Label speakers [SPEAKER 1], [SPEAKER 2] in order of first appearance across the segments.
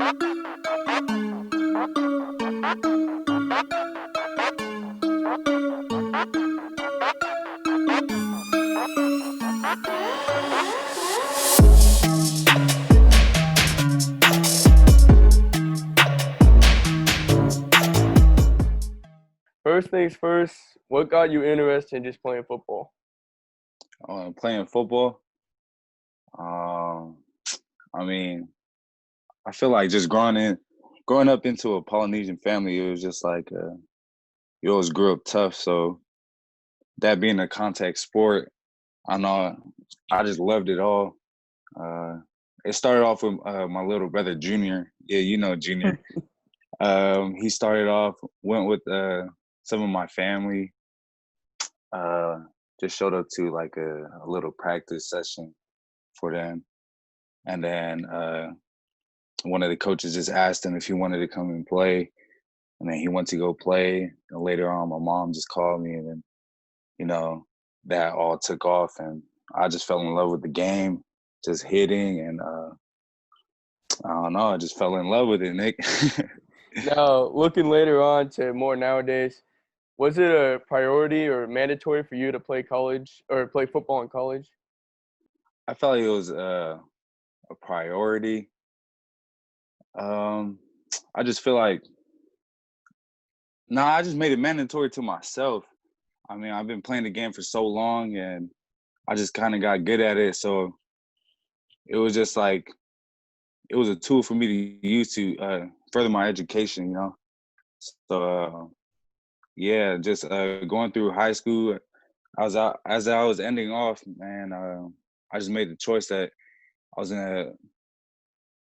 [SPEAKER 1] First things first, what got you interested in just playing football?
[SPEAKER 2] Playing football. Um, I mean, I feel like just growing up into a Polynesian family, it was just like you always grew up tough. So that being a contact sport, I know I just loved it all. Uh, it started off with my little brother Junior. Yeah, you know Junior. He started off, went with some of my family. Uh, just showed up to like a little practice session for them, and then one of the coaches just asked him if he wanted to come and play, and then he went to go play. And later on, my mom just called me, and then that all took off, and I just fell in love with the game, just hitting, and I don't know, I just fell in love with it, Nick.
[SPEAKER 1] Now, looking later on to more nowadays, was it a priority or mandatory for you to play college or play football in college?
[SPEAKER 2] I felt like it was a priority. Um, I just feel like I just made it mandatory to myself. I mean, I've been playing the game for so long, and I just kind of got good at it. So it was just like it was a tool for me to use to further my education. So yeah, just going through high school, as I was ending off, man. I just made the choice that I was gonna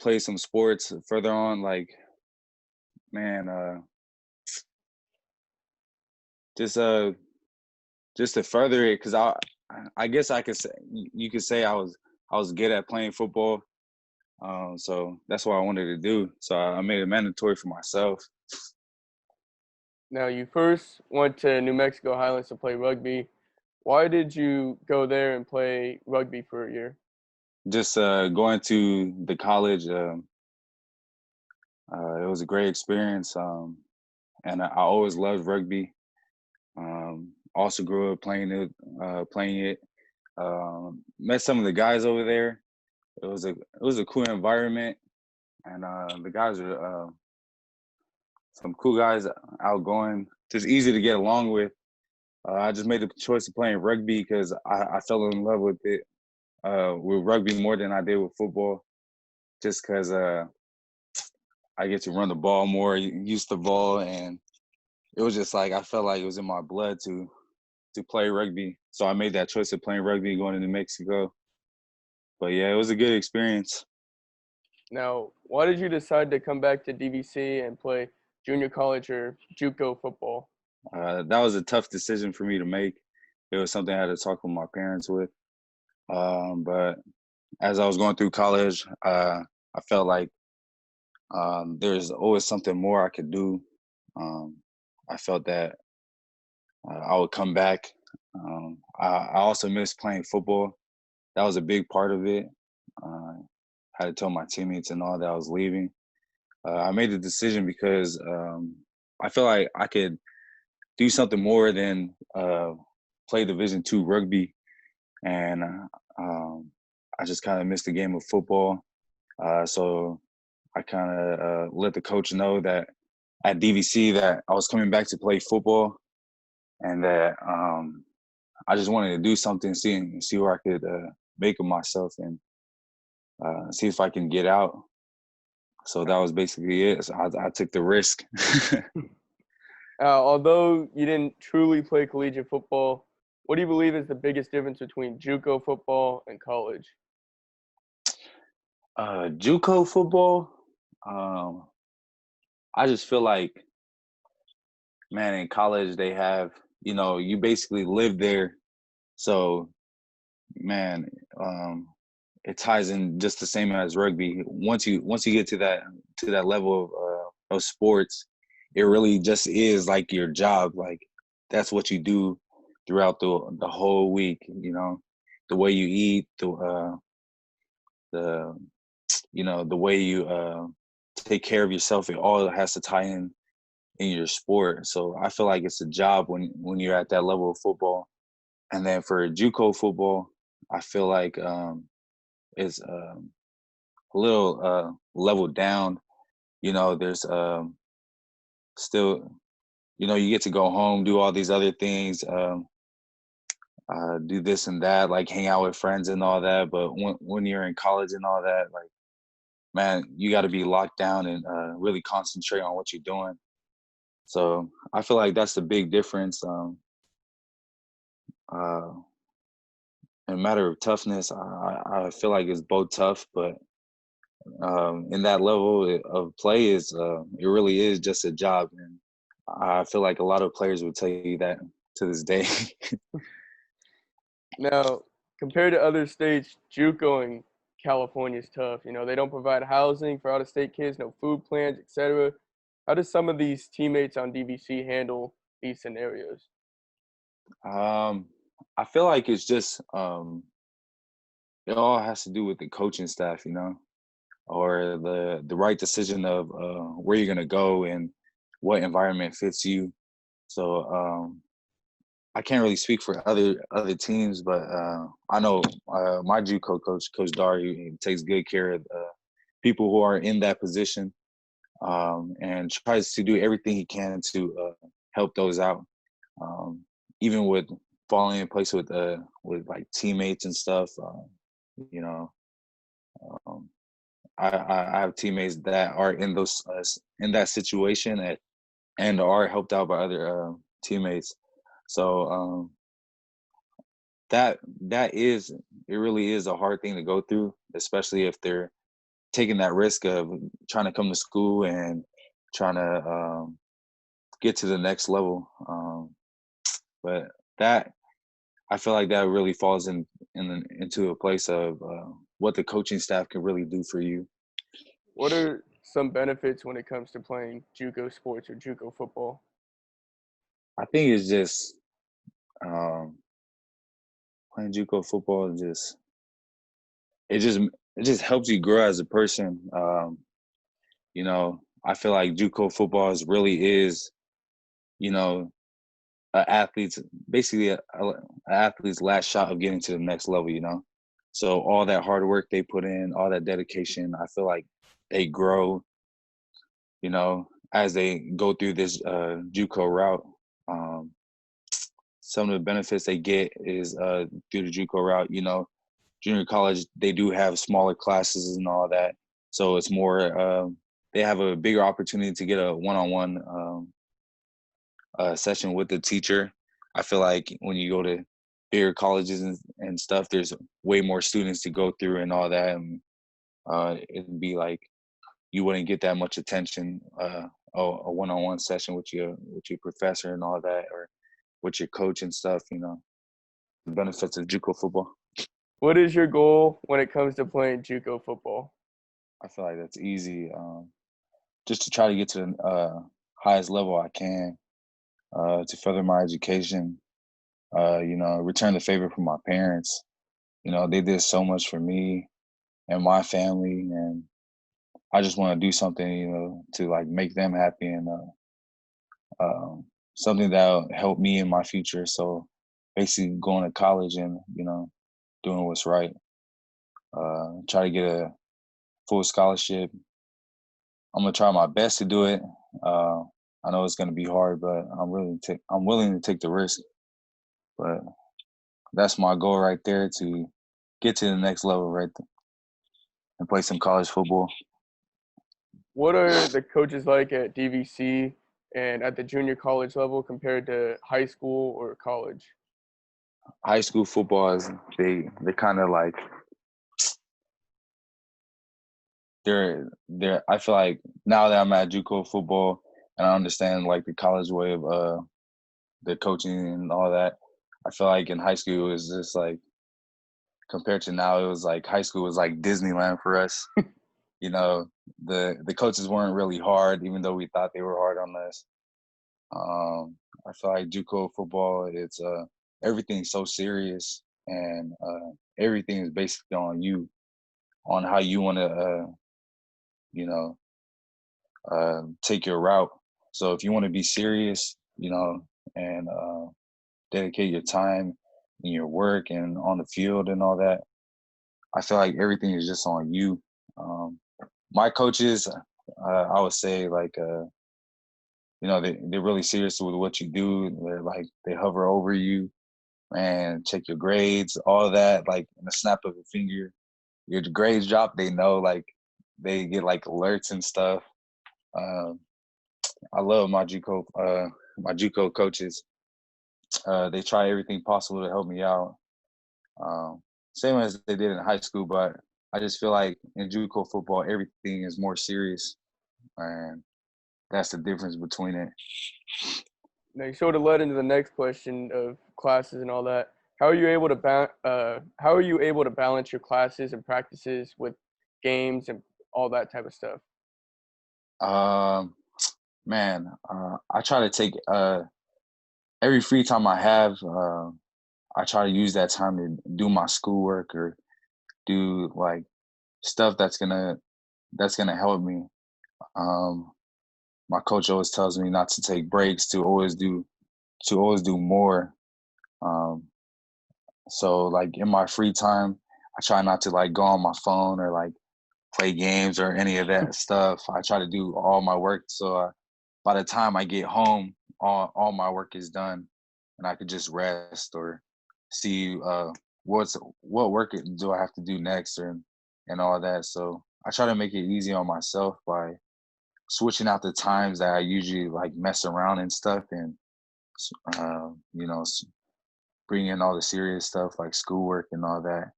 [SPEAKER 2] play some sports further on. Like, man, just just to further it, because I guess I could say you could say I was good at playing football. So that's what I wanted to do. So I made it mandatory for myself.
[SPEAKER 1] Now, you first went to New Mexico Highlands to play rugby. Why did you go there and play rugby for a year?
[SPEAKER 2] Just going to the college, it was a great experience, and I always loved rugby. Also grew up playing it. Met some of the guys over there. It was a cool environment, and the guys are some cool guys, outgoing, just easy to get along with. I just made the choice of playing rugby because I fell in love with rugby more than I did with football, just because I get to run the ball more, use the ball, and it was just like I felt like it was in my blood to play rugby. So I made that choice of playing rugby going to New Mexico. But yeah, it was a good experience.
[SPEAKER 1] Now, why did you decide to come back to DVC and play junior college or JUCO football?
[SPEAKER 2] That was a tough decision for me to make. It was something I had to talk with my parents with. But as I was going through college, I felt like there's always something more I could do. I felt that I would come back. I also miss playing football. That was a big part of it. Uh, had to tell my teammates and all that I was leaving. I made the decision because I feel like I could do something more than play Division II rugby, and I just kind of missed the game of football. So I kind of let the coach know that at DVC that I was coming back to play football, and that I just wanted to do something, see where I could make of myself, and see if I can get out. So that was basically it. So I took the risk.
[SPEAKER 1] Although you didn't truly play collegiate football, what do you believe is the biggest difference between JUCO football and college?
[SPEAKER 2] JUCO football, um, I just feel like, man, in college they have, you basically live there. So, man, it ties in just the same as rugby. Once you get to that level of sports, it really just is like your job. Like that's what you do throughout the whole week. The way you eat, the way you take care of yourself. It all has to tie in your sport. So I feel like it's a job when you're at that level of football. And then for JUCO football, I feel like it's a little leveled down. There's still, you get to go home, do all these other things, do this and that, like hang out with friends and all that. But when you're in college and all that, like, man, you got to be locked down and really concentrate on what you're doing. So I feel like that's the big difference. Uh, in a matter of toughness, I feel like it's both tough, but in that level of play is it really is just a job, and I feel like a lot of players would tell you that to this day.
[SPEAKER 1] Now, compared to other states, JUCO in California is tough. They don't provide housing for out-of-state kids, no food plans, etc. How does some of these teammates on DVC handle these scenarios?
[SPEAKER 2] um, I feel like it's just it all has to do with the coaching staff, or the right decision of where you're gonna go and what environment fits you. So I can't really speak for other teams, but I know my JUCO coach, Coach Dari, he takes good care of people who are in that position, and tries to do everything he can to help those out. Um, Even with falling in place with like teammates and stuff, you know, um, I have teammates that are in those in that situation and are helped out by other teammates. So that is it really is a hard thing to go through, especially if they're taking that risk of trying to come to school and trying to get to the next level. But that I feel like that really falls into a place of what the coaching staff can really do for you.
[SPEAKER 1] What are some benefits when it comes to playing JUCO sports or JUCO football?
[SPEAKER 2] I think it's just um, playing JUCO football. It just it just helps you grow as a person. I feel like JUCO football really is, you know, a athlete's basically a athlete's last shot of getting to the next level. So all that hard work they put in, all that dedication, I feel like they grow, as they go through this JUCO route. Um, some of the benefits they get is through the JUCO route. Junior college, they do have smaller classes and all that, so it's more. They have a bigger opportunity to get a one-on-one session with the teacher. I feel like when you go to bigger colleges and stuff, there's way more students to go through and all that, and it'd be like you wouldn't get that much attention. A one-on-one session with your professor and all that, or with your coach and stuff. The benefits of JUCO football.
[SPEAKER 1] What is your goal when it comes to playing JUCO football?
[SPEAKER 2] I feel like that's easy. Just to try to get to the highest level I can, to further my education. Return the favor from my parents. They did so much for me and my family, and I just want to do something, to like make them happy and something that'll help me in my future. So basically, going to college and doing what's right. Try to get a full scholarship. I'm gonna try my best to do it. Uh, I know it's gonna be hard, but I'm willing to take the risk. But that's my goal right there, to get to the next level right there and play some college football.
[SPEAKER 1] What are the coaches like at DVC and at the junior college level compared to high school or college?
[SPEAKER 2] High school football is they kind of like they're I feel like now that I'm at JUCO football and I understand like the college way of the coaching and all that, I feel like in high school it was just like, compared to now, it was like high school was like Disneyland for us. you know, the coaches weren't really hard, even though we thought they were hard on us. I feel like JUCO football, it's everything's so serious, and everything is basically on you, on how you want to, you know, take your route. So if you want to be serious, and dedicate your time in your work and on the field and all that, I feel like everything is just on you. My coaches, I would say, like, they're really serious with what you do. They're like, they hover over you and check your grades, all of that, like in the snap of a finger. Your grades drop, they know, like they get like alerts and stuff. Um, I love my JUCO coaches. They try everything possible to help me out. Um, Same as they did in high school, but I just feel like in JUCO football, everything is more serious, and that's the difference between it.
[SPEAKER 1] Now, you sort of led into the next question of classes and all that. How are you able to balance your classes and practices with games and all that type of stuff?
[SPEAKER 2] Um, Man, I try to take every free time I have. I try to use that time to do my schoolwork or do like stuff that's gonna help me. Um, my coach always tells me not to take breaks, to always do more. Um, so like in my free time, I try not to like go on my phone or like play games or any of that stuff. I try to do all my work so by the time I get home, all my work is done, and I could just rest or see what work do I have to do next, and all that. So I try to make it easy on myself by switching out the times that I usually like mess around and stuff, and uh, you know, s- bring in all the serious stuff like schoolwork and all that.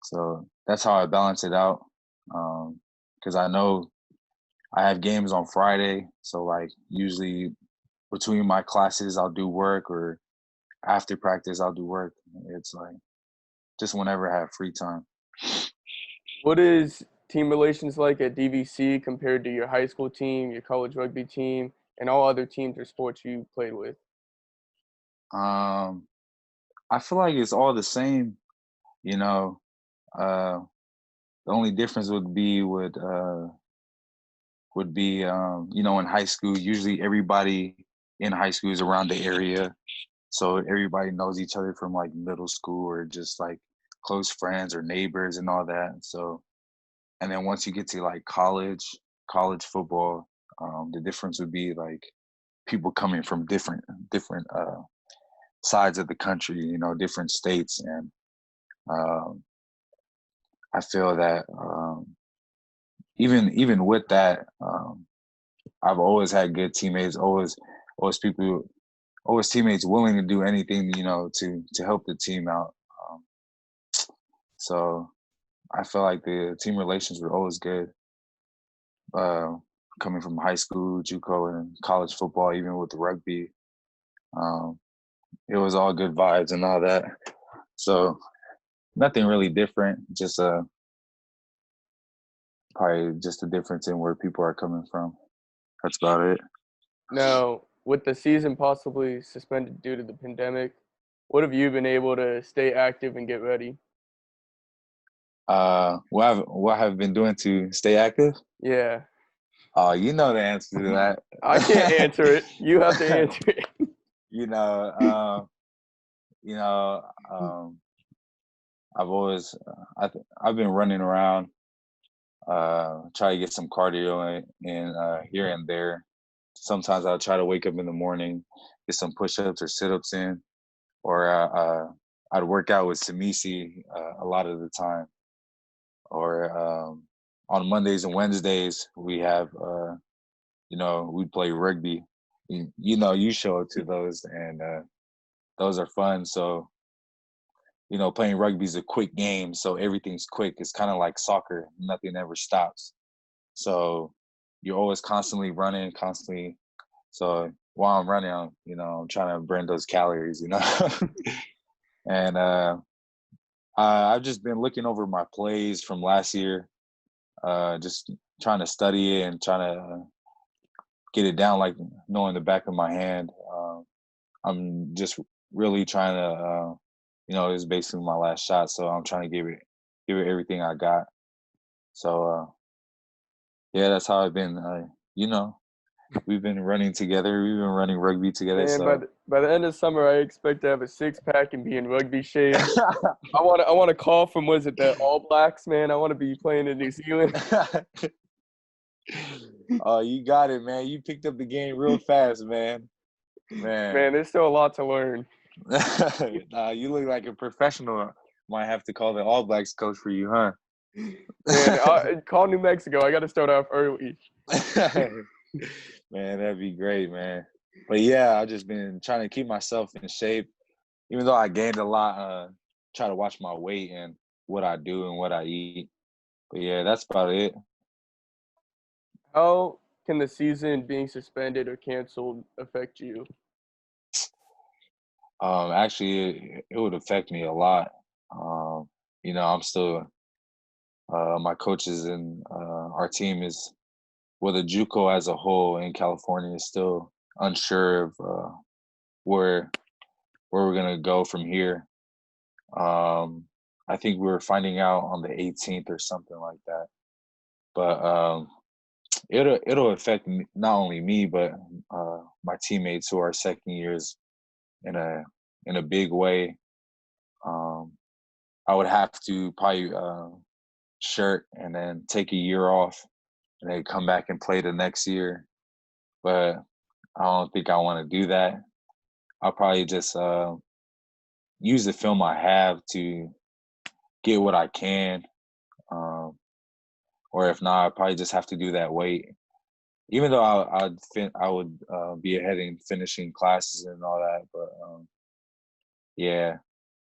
[SPEAKER 2] So that's how I balance it out. Because I know I have games on Friday, so like usually between my classes I'll do work, or after practice I'll do work. It's like just whenever I have free time.
[SPEAKER 1] What is team relations like at DVC compared to your high school team, your college rugby team, and all other teams or sports you played with?
[SPEAKER 2] Um, I feel like it's all the same, you know. Uh, the only difference would be in high school usually everybody in high school is around the area, so everybody knows each other from like middle school or just like close friends or neighbors and all that. So and then once you get to like college football, the difference would be like people coming from different sides of the country, different states. And um, I feel that even with that, I've always had good teammates, always people, always teammates willing to do anything, to help the team out. Um, so I feel like the team relations were always good. Uh, Coming from high school, JUCO, and college football, even with the rugby, um, it was all good vibes and all that. So nothing really different. Just probably just a difference in where people are coming from. That's about it.
[SPEAKER 1] Now, with the season possibly suspended due to the pandemic, what have you been able to stay active and get ready?
[SPEAKER 2] What I've been doing to stay active?
[SPEAKER 1] Yeah,
[SPEAKER 2] Oh, you know the answer to
[SPEAKER 1] I can't
[SPEAKER 2] that.
[SPEAKER 1] answer it. You have to answer it.
[SPEAKER 2] you know, um, you know, um, I've been running around, try to get some cardio in here and there. Sometimes I'll try to wake up in the morning, get some push-ups or sit-ups in, or I'd work out with Samisi a lot of the time. Or on Mondays and Wednesdays we have we play rugby. You show up to those, and those are fun. So playing rugby is a quick game, so everything's quick. It's kind of like soccer; nothing ever stops. So you're always constantly running, constantly. So while I'm running, I'm trying to burn those calories, and I've just been looking over my plays from last year, just trying to study it and trying to get it down, like knowing the back of my hand. I'm just really trying to, it's basically my last shot, so I'm trying to give it everything I got. So yeah, that's how I've been you know, we've been running together. We've been running rugby together.
[SPEAKER 1] Man,
[SPEAKER 2] So
[SPEAKER 1] by the end of summer, I expect to have a six pack and be in rugby shape. I want to call from, was it the All Blacks, man? I want to be playing in New Zealand.
[SPEAKER 2] Oh, you got it, man. You picked up the game real fast, man. Man.
[SPEAKER 1] Man, there's still a lot to learn.
[SPEAKER 2] Nah, you look like a professional. Might have to call the All Blacks coach for you, huh?
[SPEAKER 1] Man, call New Mexico. I got to start off early.
[SPEAKER 2] Man, that'd be great, man. But yeah, I've just been trying to keep myself in shape. Even though I gained a lot, try to watch my weight and what I do and what I eat. But yeah, that's about it.
[SPEAKER 1] How can the season being suspended or canceled affect you?
[SPEAKER 2] Actually, it would affect me a lot. I'm still my coaches and our team is the JUCO as a whole in California is still unsure of where we're gonna go from here. I think we were finding out on the 18th or something like that. But it'll affect me, not only me but my teammates who are second years in a big way. Um, I would have to probably shirt and then take a year off and then come back and play the next year. But I don't think I want to do that. I'll probably just use the film I have to get what I can. Um, or if not, I probably just have to do that weight. Even though I would be ahead in finishing classes and all that, but yeah,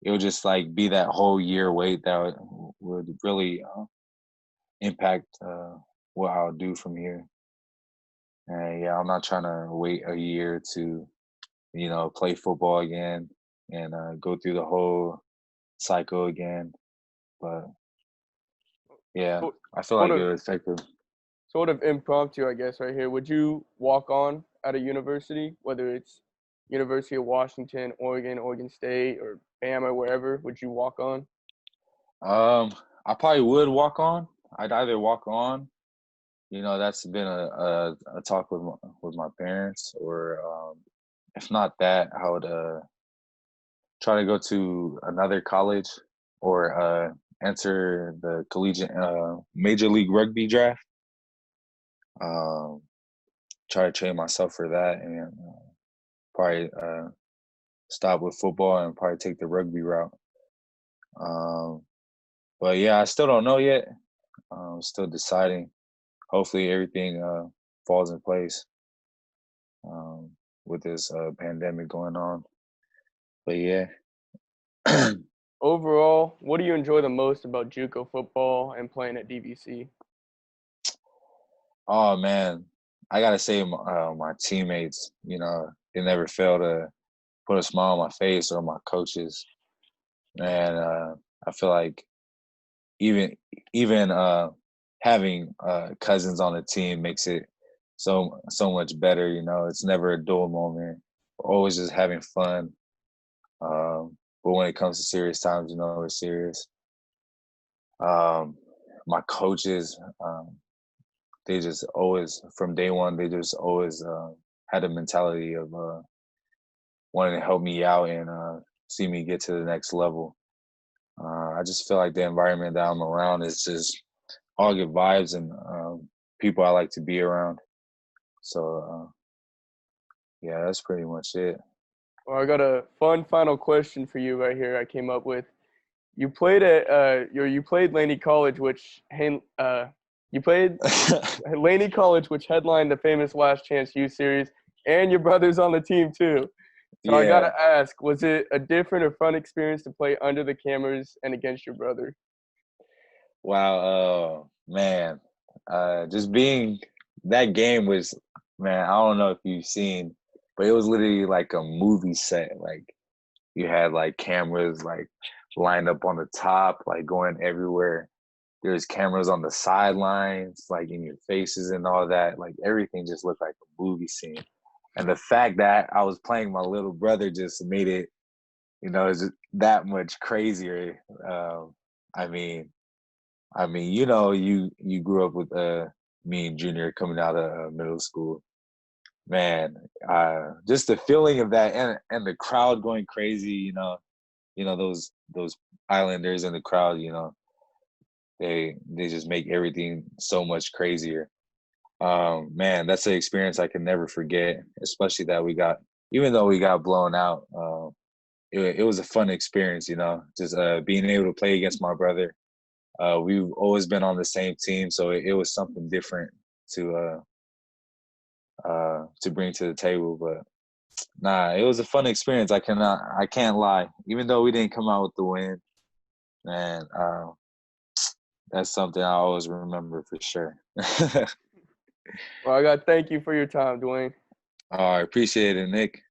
[SPEAKER 2] it would just like be that whole year wait that would really impact what I'll do from here. And yeah, I'm not trying to wait a year to play football again and go through the whole cycle again. But yeah,
[SPEAKER 1] So-
[SPEAKER 2] I feel
[SPEAKER 1] Sort
[SPEAKER 2] like it
[SPEAKER 1] of,
[SPEAKER 2] was effective.
[SPEAKER 1] sort of impromptu, I guess, right here. Would you walk on at a university, whether it's University of Washington, Oregon, Oregon State, or Bama, wherever? Would you walk on?
[SPEAKER 2] I probably would walk on. I'd either walk on. That's been a talk with my parents, or if not that, I would try to go to another college or enter the collegiate major league rugby draft. Um, Try to train myself for that, and probably stop with football and probably take the rugby route. Um, but yeah, I still don't know yet. Still deciding. Hopefully, everything falls in place um, with this pandemic going on. But yeah.
[SPEAKER 1] Overall, what do you enjoy the most about JUCO football and playing at DVC?
[SPEAKER 2] Oh man, I gotta say, my teammates. They never fail to put a smile on my face, or my coaches. And I feel like even even having cousins on the team makes it so much better. It's never a dull moment. We're always just having fun. But when it comes to serious times, we're serious. My coaches, they just always, from day one, they just always had a mentality of wanting to help me out and see me get to the next level. I just feel like the environment that I'm around is just all good vibes and people I like to be around. So yeah, that's pretty much it.
[SPEAKER 1] Well, I got a fun final question for you right here. I came up with. You played at you played Laney College, you played Laney College, which headlined the famous Last Chance U series, and your brother's on the team too. So I
[SPEAKER 2] Yeah.
[SPEAKER 1] gotta ask, was it a different or fun experience to play under the cameras and against your brother?
[SPEAKER 2] Wow. Man. Just being that game was, man, I don't know if you've seen, but it was literally like a movie set. Like you had like cameras like lined up on the top, like going everywhere. There's cameras on the sidelines, like in your faces and all that. Like everything just looked like a movie scene. And the fact that I was playing my little brother just made it, just that much crazier. I mean, you grew up with me and Junior coming out of middle school. Man, just the feeling of that, and the crowd going crazy. Those Islanders in the crowd. They just make everything so much crazier. Man, that's an experience I can never forget. Especially that even though we got blown out, it was a fun experience. Just being able to play against my brother. We've always been on the same team, so it was something different to bring to the table. But nah, it was a fun experience. I can't lie. Even though we didn't come out with the win, man, that's something I always remember for sure.
[SPEAKER 1] Well, I got to thank you for your time, Dwayne.
[SPEAKER 2] I appreciate it, Nick.